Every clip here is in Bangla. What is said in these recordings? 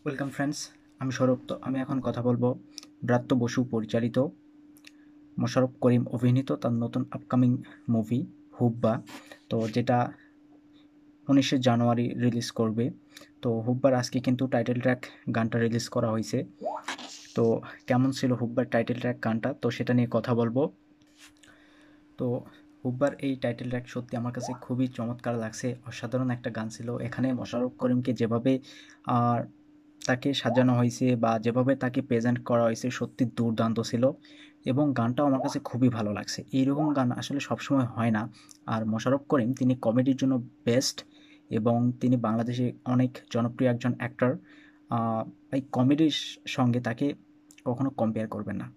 ওয়েলকাম ফ্রেন্ডস, আমি সৌরভ। তো আমি এখন কথা বলবো ব্রাত্য বসু পরিচালিত, মোশাররফ করিম অভিনীত তার নতুন আপকামিং মুভি হুব্বা। তো যেটা 19শে জানুয়ারি রিলিজ করবে। তো হুব্বার আজকে কিন্তু টাইটেল ট্র্যাক গানটা রিলিজ করা হয়েছে। তো কেমন ছিল হুব্বার টাইটেল ট্র্যাক গানটা, তো সেটা নিয়ে কথা বলবো। তো হুব্বার এই টাইটেল ট্র্যাক সত্যি আমার কাছে খুবই চমৎকার লাগছে, অসাধারণ একটা গান ছিল। এখানে মোশাররফ করিমকে যেভাবে আর তাকে সাজানো হয়েছে বা যেভাবে তাকে প্রেজেন্ট করা হয়েছে সত্যি দুর্দান্ত ছিল, এবং গানটাও আমার কাছে খুবই ভালো লাগছে। এইরকম গান আসলে সবসময় হয় না। আর মোশাররফ করিম তিনি কমেডির জন্য বেস্ট, এবং তিনি বাংলাদেশে অনেক জনপ্রিয় একজন অ্যাক্টর। এই কমেডির সঙ্গে তাকে কখনো কম্পেয়ার করবেন না।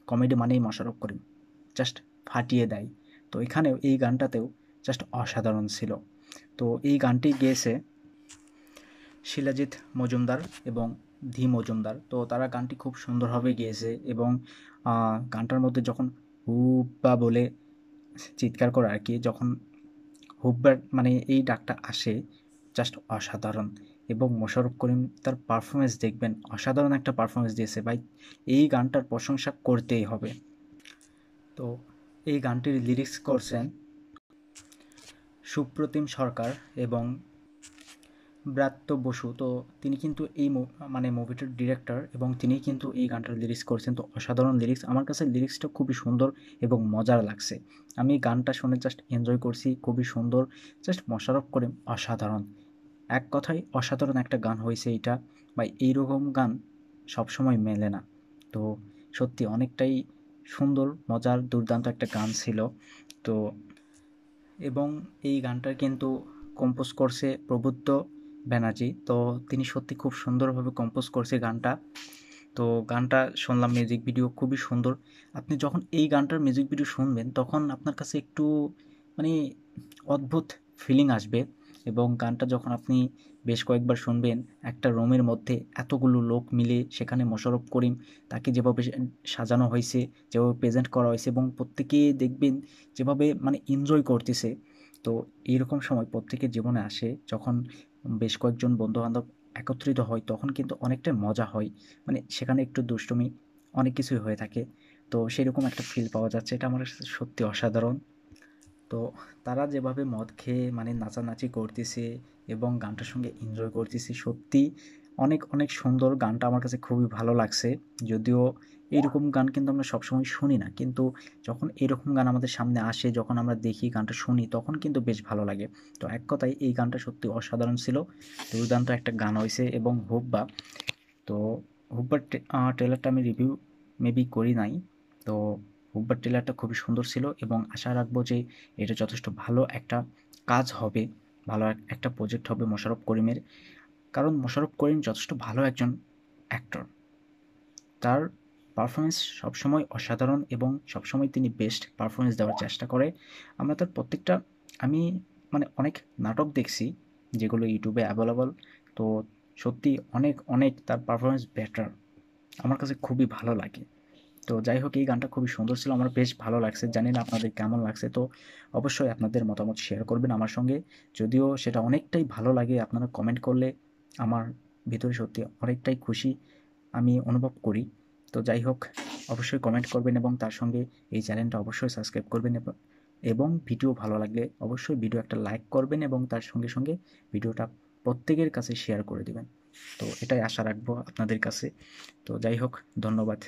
কমেডি মানেই মোশাররফ করিম, জাস্ট ফাটিয়ে দেয়। তো এখানেও এই গানটাতেও জাস্ট অসাধারণ ছিল। তো এই গানটি গেয়েছে শিলাজিৎ মজুমদার এবং ধি মজুমদার। তো তারা গানটি খুব সুন্দরভাবে গেয়েছে, এবং গানটার মধ্যে যখন হুব্বা বলে চিৎকার করে আর কি, যখন হুব্বার মানে এই ডাকটা আসে, জাস্ট অসাধারণ। এবং মোশাররফ করিম তার পারফরমেন্স দেখবেন, অসাধারণ একটা পারফরমেন্স দিয়েছে ভাই। এই গানটার প্রশংসা করতেই হবে। তো এই গানটির লিরিক্স করছেন সুপ্রতিম সরকার এবং ব্রাত্য বসু। তো তিনি কিন্তু এই মানে মুভিটার ডিরেক্টর, এবং তিনিই কিন্তু এই গানটার লিরিক্স করছেন। তো অসাধারণ লিরিক্স, আমার কাছে লিরিক্সটা খুবই সুন্দর এবং মজার লাগছে। আমি গানটা শুনে জাস্ট এনজয় করছি, খুবই সুন্দর। জাস্ট মোশাররফ করিম অসাধারণ, এক কথায় অসাধারণ একটা গান হয়েছে এইটা। বা এইরকম গান সবসময় মেলে না। তো সত্যি অনেকটাই সুন্দর, মজার, দুর্দান্ত একটা গান ছিল। তো এবং এই গানটা কিন্তু কম্পোজ করছে প্রবুদ্ধ ব্যানার্জি। তো তিনি সত্যি খুব সুন্দরভাবে কম্পোজ করছে গানটা। তো গানটা শুনলাম, মিউজিক ভিডিও খুবই সুন্দর। আপনি যখন এই গানটার মিউজিক ভিডিও শুনবেন তখন আপনার কাছে একটু মানে অদ্ভুত ফিলিং আসবে। এবং গানটা যখন আপনি বেশ কয়েকবার শুনবেন, একটা রুমের মধ্যে এতগুলো লোক মিলে সেখানে মোশাররফ করিম তাকে যেভাবে সাজানো হয়েছে, যেভাবে প্রেজেন্ট করা হয়েছে, এবং প্রত্যেকে দেখবেন যেভাবে মানে এনজয় করতেছে। তো এইরকম সময় প্রত্যেকের জীবনে আসে যখন বেশ কয়েকজন বন্ধুবান্ধব একত্রিত হয়, তখন কিন্তু অনেকটা মজা হয়। মানে সেখানে একটু দুষ্টুমি, অনেক কিছুই হয়ে থাকে। তো সেরকম একটা ফিল পাওয়া যাচ্ছে, এটা আমার কাছে সত্যি অসাধারণ। তো তারা যেভাবে মদ খেয়ে মানে নাচানাচি করতেছে এবং গানটার সঙ্গে এনজয় করতেছি, সত্যি অনেক অনেক সুন্দর। গানটা আমার কাছে খুবই ভালো লাগছে। যদিও এইরকম গান কিন্তু আমরা সবসময় শুনি না, কিন্তু যখন এরকম গান আমাদের সামনে আসে, যখন আমরা দেখি গানটা শুনি, তখন কিন্তু বেশ ভালো লাগে। তো এক কথায় এই গানটা সত্যি অসাধারণ ছিল, দুর্দান্ত একটা গান হয়েছে। এবং হুব্বা, তো হুব্বার ট্রেলারটা আমি রিভিউ মেবি করি নাই। তো হুব্বার ট্রেলারটা খুবই সুন্দর ছিল, এবং আশা রাখবো যে এটা যথেষ্ট ভালো একটা কাজ হবে, ভালো একটা প্রজেক্ট হবে মোশাররফ করিমের। কারণ মোশাররফ করিম যথেষ্ট ভালো একজন অ্যাক্টর। তার পারফরমেন্স সবসময় অসাধারণ, এবং সবসময় তিনি বেস্ট পারফরমেন্স দেওয়ার চেষ্টা করে। আমরা তার প্রত্যেকটা, আমি মানে অনেক নাটক দেখছি যেগুলো ইউটিউবে অ্যাভেলেবল। তো সত্যি অনেক অনেক তার পারফরমেন্স বেটার, আমার কাছে খুবই ভালো লাগে। তো যাই হোক, এই গানটা খুবই সুন্দর ছিল, আমার বেশ ভালো লাগছে। জানি না আপনাদের কেমন লাগছে। তো অবশ্যই আপনাদের মতামত শেয়ার করবেন আমার সঙ্গে। যদিও সেটা অনেকটাই ভালো লাগে, আপনারা কমেন্ট করলে আমার ভিতরে সত্যি অনেকটাই খুশি আমি অনুভব করি। তো যাই হোক, অবশ্যই কমেন্ট করবেন, এবং তার সঙ্গে এই চ্যানেলটা অবশ্যই সাবস্ক্রাইব করবেন, এবং ভিডিও ভালো লাগলে অবশ্যই ভিডিও একটা লাইক করবেন, এবং তার সঙ্গে সঙ্গে ভিডিওটা প্রত্যেকের কাছে শেয়ার করে দেবেন। তো এটাই আশা রাখবো আপনাদের কাছে। তো যাই হোক, ধন্যবাদ।